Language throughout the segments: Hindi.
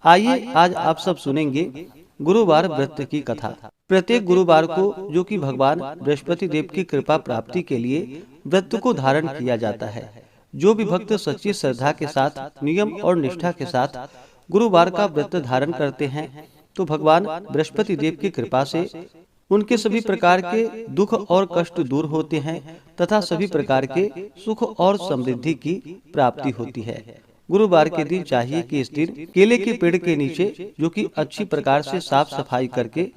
आइए आज आप सब सुनेंगे गुरुवार व्रत की कथा। प्रत्येक गुरुवार को जो कि भगवान बृहस्पति देव की कृपा प्राप्ति के लिए व्रत को धारण किया जाता है। जो भी भक्त सच्ची श्रद्धा के साथ नियम और निष्ठा के साथ गुरुवार का व्रत धारण करते हैं तो भगवान बृहस्पति देव की कृपा से उनके सभी प्रकार के दुख और कष्ट दूर होते हैं तथा सभी प्रकार के सुख और समृद्धि की प्राप्ति होती है। गुरुवार के दिन चाहिए कि इस दिन केले के पेड़ के नीचे जो कि अच्छी प्रकार से साफ सफाई करके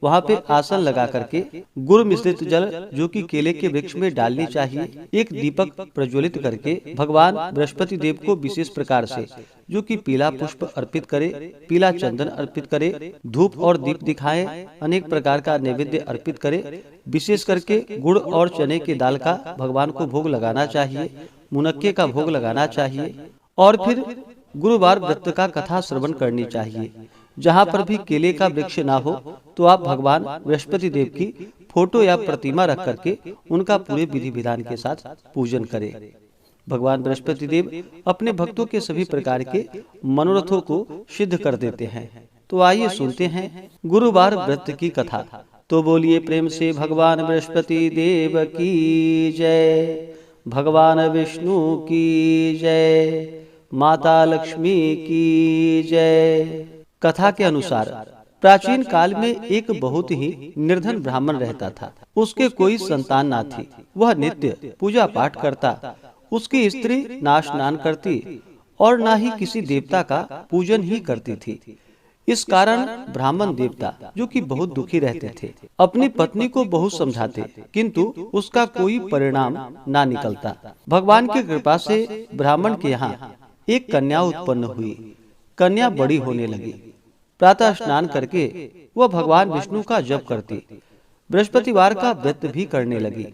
वहाँ पे आसन लगा करके गुड़ मिश्रित जल जो कि केले के वृक्ष में डालनी चाहिए। एक दीपक प्रज्वलित करके भगवान बृहस्पति देव को विशेष प्रकार से जो कि पीला पुष्प अर्पित करे, पीला चंदन अर्पित करे, धूप और दीप दिखाए, अनेक प्रकार का नैवेद्य अर्पित करे। विशेष करके गुड़ और चने की दाल का भगवान को भोग लगाना चाहिए, मुनक्के का भोग लगाना चाहिए और फिर गुरुवार व्रत का कथा श्रवण करनी चाहिए। जहाँ पर भी केले का वृक्ष ना हो तो आप भगवान बृहस्पति देव की फोटो या प्रतिमा रख करके उनका पूरे विधि विधान के साथ पूजन करें। भगवान बृहस्पति देव अपने भक्तों के सभी प्रकार के मनोरथों को सिद्ध कर देते हैं। तो आइए सुनते हैं गुरुवार व्रत की कथा। तो बोलिए प्रेम से भगवान बृहस्पति देव की जय, भगवान विष्णु की जय, माता लक्ष्मी की जय। कथा के अनुसार प्राचीन काल में एक बहुत ही निर्धन ब्राह्मण रहता था। उसके कोई संतान ना थी। वह नित्य पूजा पाठ करता। उसकी स्त्री ना स्नान करती और ना ही किसी देवता का पूजन ही करती थी। इस कारण ब्राह्मण देवता जो कि बहुत दुखी रहते थे, अपनी पत्नी को बहुत समझाते किंतु उसका कोई परिणाम ना निकलता। भगवान की कृपा से ब्राह्मण के यहाँ एक कन्या उत्पन्न हुई। कन्या बड़ी होने लगी। प्रातः स्नान करके वह भगवान विष्णु का जप करती, बृहस्पतिवार का व्रत भी करने लगी।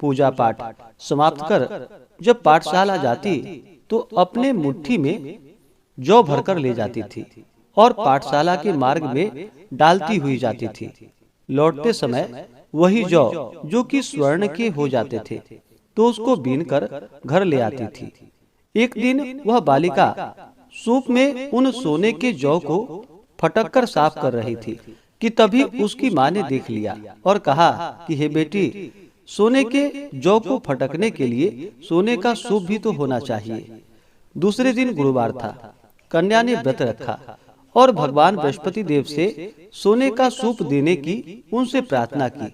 पूजा पाठ समाप्त कर जब पाठशाला जाती तो अपने मुट्ठी में जौ भरकर ले जाती थी और पाठशाला के मार्ग में डालती हुई जाती थी। लौटते समय वही जौ जो कि स्वर्ण के हो जाते थे तो उसको बीन कर घर ले आती थी। एक दिन वह बालिका सूप में उन सोने के जौ को फटक कर साफ कर रही थी कि तभी उसकी माँ ने देख लिया और कहा कि हे बेटी, सोने के जौ को फटकने के लिए सोने का सूप भी तो होना चाहिए। दूसरे दिन गुरुवार था। कन्या ने व्रत रखा और भगवान बृहस्पति देव से सोने का सूप देने की उनसे प्रार्थना की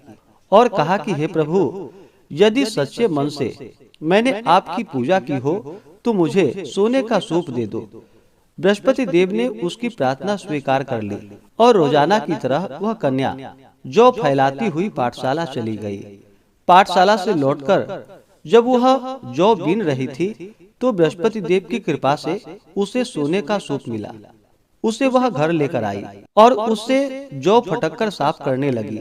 और कहा कि हे प्रभु, यदि सच्चे मन से मैंने आपकी पूजा की हो तो मुझे सोने का सूप दे दो। बृहस्पति देव ने उसकी प्रार्थना स्वीकार कर ली और रोजाना की तरह वह कन्या जौ फैलाती हुई पाठशाला चली गई। पाठशाला से लौटकर जब वह जौ बीन रही थी तो बृहस्पति देव की कृपा से उसे सोने का सूप मिला। उसे वह घर लेकर आई और उससे जौ फटककर साफ करने लगी,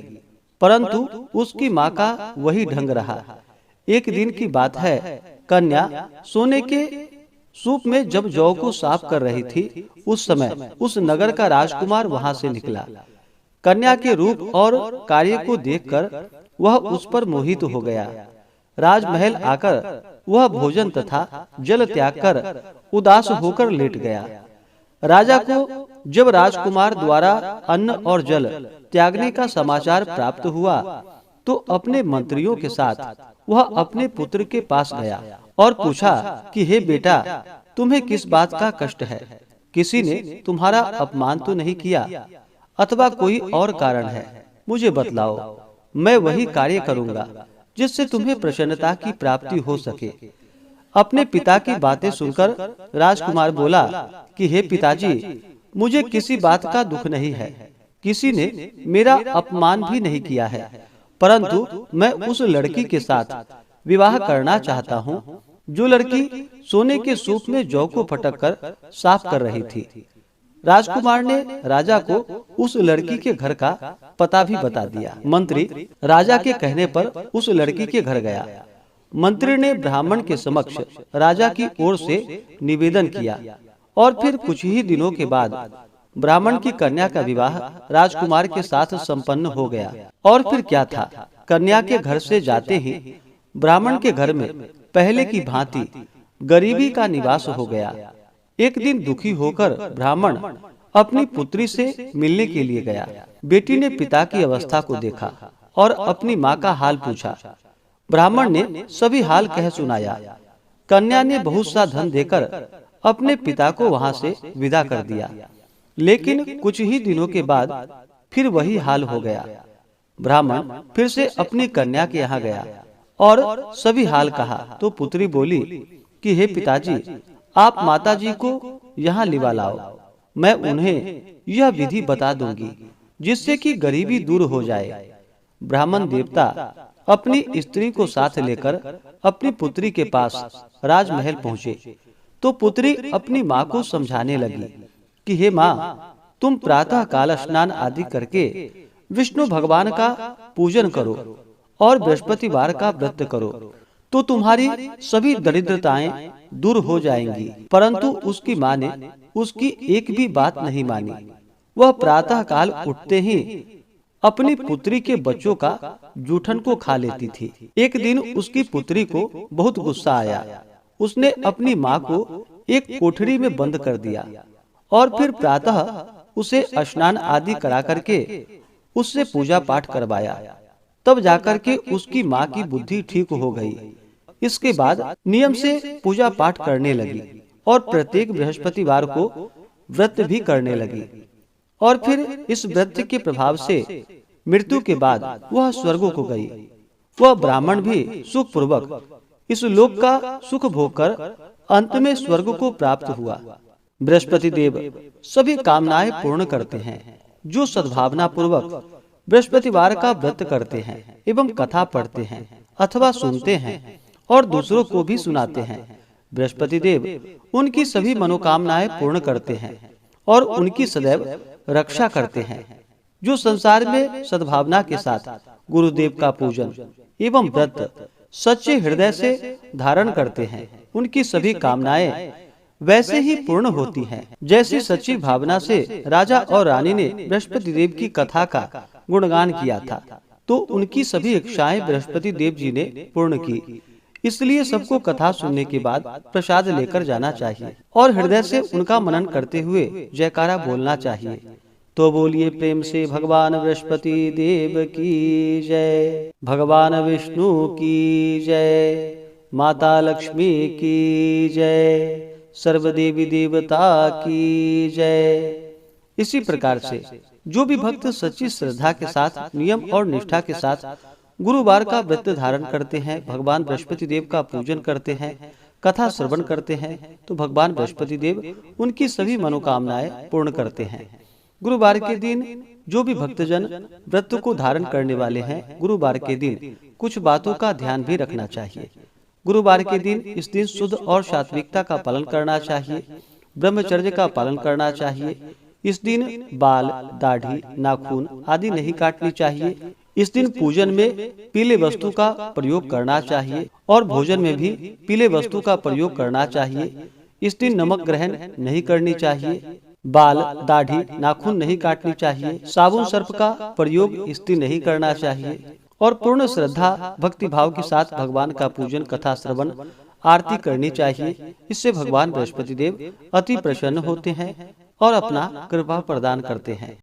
परंतु उसकी माँ का वही ढंग रहा। एक दिन की बात है, कन्या सोने के सूप में जब जौ को साफ कर रही थी उस समय उस नगर का राजकुमार वहां से निकला। कन्या के रूप और कार्य को देखकर वह उस पर मोहित हो गया। राजमहल आकर वह भोजन तथा जल त्याग कर उदास होकर लेट गया। राजा को जब राजकुमार द्वारा अन्न और जल त्यागने का समाचार प्राप्त हुआ तो अपने मंत्रियों के साथ वह अपने पुत्र के पास गया और पूछा कि हे बेटा, तुम्हें किस बात का कष्ट है? किसी ने तुम्हारा अपमान तो नहीं किया अथवा कोई और कारण है? मुझे बतलाओ, मैं वही कार्य करूंगा जिससे तुम्हें प्रसन्नता की प्राप्ति हो सके। अपने पिता की बातें सुनकर राजकुमार बोला कि हे पिताजी, मुझे किसी बात का दुख नहीं है। किसी ने मेरा अपमान भी नहीं किया है, परंतु मैं उस लड़की के साथ विवाह करना चाहता हूँ जो लड़की सोने के सूप में जौ को फटक कर साफ कर रही थी। राजकुमार ने राजा को उस लड़की के घर का पता भी बता दिया। मंत्री राजा के कहने पर उस लड़की के घर गया। मंत्री ने ब्राह्मण के समक्ष राजा की ओर से निवेदन किया और फिर कुछ ही दिनों के बाद ब्राह्मण की कन्या का विवाह राजकुमार के साथ संपन्न हो गया। और फिर क्या था, कन्या के घर से जाते ही ब्राह्मण के घर में पहले की भांति गरीबी का निवास हो गया। एक दिन दुखी होकर ब्राह्मण अपनी पुत्री से मिलने के लिए गया। बेटी ने पिता की अवस्था को देखा और अपनी माँ का हाल पूछा। ब्राह्मण ने सभी हाल कह सुनाया। कन्या ने बहुत सा धन देकर अपने पिता को वहां से विदा कर दिया, लेकिन कुछ ही दिनों के बाद फिर वही हाल हो गया। ब्राह्मण फिर से अपनी कन्या के यहाँ गया और सभी हाल कहा तो पुत्री बोली कि हे पिताजी, आप माताजी को यहाँ लिवा लाओ, मैं उन्हें यह विधि बता दूंगी जिससे कि गरीबी दूर हो जाए। ब्राह्मण देवता अपनी स्त्री को साथ लेकर अपनी पुत्री के पास राजमहल पहुँचे तो पुत्री अपनी माँ को समझाने लगी कि हे माँ, तुम प्रातः काल स्नान आदि करके विष्णु भगवान का पूजन करो और बृहस्पतिवार का व्रत करो तो तुम्हारी सभी दरिद्रताएं दूर हो जाएंगी। परंतु उसकी माँ ने उसकी एक भी बात नहीं मानी। वह प्रातः काल उठते ही अपनी पुत्री के बच्चों का जूठन को खा लेती थी। एक दिन उसकी पुत्री को बहुत गुस्सा आया। उसने अपनी माँ को एक कोठरी में बंद कर दिया और फिर प्रातः उसे स्नान आदि करा करके उससे पूजा पाठ करवाया। तब जाकर के उसकी माँ की बुद्धि ठीक हो गई। इसके बाद नियम से पूजा पाठ करने लगी और प्रत्येक बृहस्पतिवार को व्रत भी करने लगी। और फिर इस व्रत के प्रभाव से मृत्यु के बाद वह स्वर्ग को गई। वह ब्राह्मण भी सुख पूर्वक इस लोक का सुख भोग कर अंत में स्वर्ग को प्राप्त हुआ। बृहस्पति देव सभी कामनाएं पूर्ण करते हैं। जो सद्भावना पूर्वक बृहस्पतिवार का व्रत करते हैं एवं कथा पढ़ते हैं अथवा सुनते हैं और दूसरों को भी सुनाते हैं, बृहस्पति देव उनकी सभी मनोकामनाएं पूर्ण करते हैं और उनकी सदैव रक्षा करते हैं। जो संसार में सद्भावना के साथ गुरुदेव का पूजन एवं व्रत सच्चे हृदय से धारण करते हैं, उनकी सभी कामनाएं वैसे ही पूर्ण होती हैं जैसी सच्ची भावना से राजा और रानी ने बृहस्पति देव की कथा का गुणगान किया था, तो उनकी सभी इच्छाएं बृहस्पति देव जी ने पूर्ण की। इसलिए सबको कथा सुनने के बाद प्रसाद लेकर जाना चाहिए और हृदय से उनका मनन करते हुए जयकारा बोलना चाहिए। तो बोलिए प्रेम से भगवान बृहस्पति देव की जय, भगवान विष्णु की जय, माता लक्ष्मी की जय, सर्वदेवी देवता की जय। इसी प्रकार से जो भी भक्त सच्ची श्रद्धा के साथ नियम और निष्ठा के साथ गुरुवार का व्रत धारण करते हैं, भगवान बृहस्पति देव का पूजन करते हैं, कथा श्रवण करते हैं, तो भगवान बृहस्पति देव उनकी सभी मनोकामनाएं पूर्ण करते हैं। गुरुवार के दिन जो भी भक्तजन व्रत को धारण करने वाले हैं, गुरुवार के दिन कुछ बातों का ध्यान भी रखना चाहिए। गुरुवार के दिन इस दिन शुद्ध और सात्विकता का पालन करना चाहिए, ब्रह्मचर्य का पालन करना चाहिए। इस दिन बाल, दाढ़ी, नाखून आदि नहीं काटनी चाहिए। इस दिन पूजन में पीले वस्तु का प्रयोग करना चाहिए और भोजन में भी पीले वस्तु का प्रयोग करना चाहिए। इस दिन नमक ग्रहण नहीं करनी चाहिए, बाल, दाढ़ी, नाखून नहीं काटनी चाहिए, साबुन सर्प का प्रयोग इस दिन नहीं करना चाहिए और पूर्ण श्रद्धा भक्ति भाव के साथ भगवान का पूजन, कथा श्रवण, आरती करनी चाहिए। इससे भगवान बृहस्पति देव अति प्रसन्न होते हैं और अपना कृपा प्रदान करते हैं।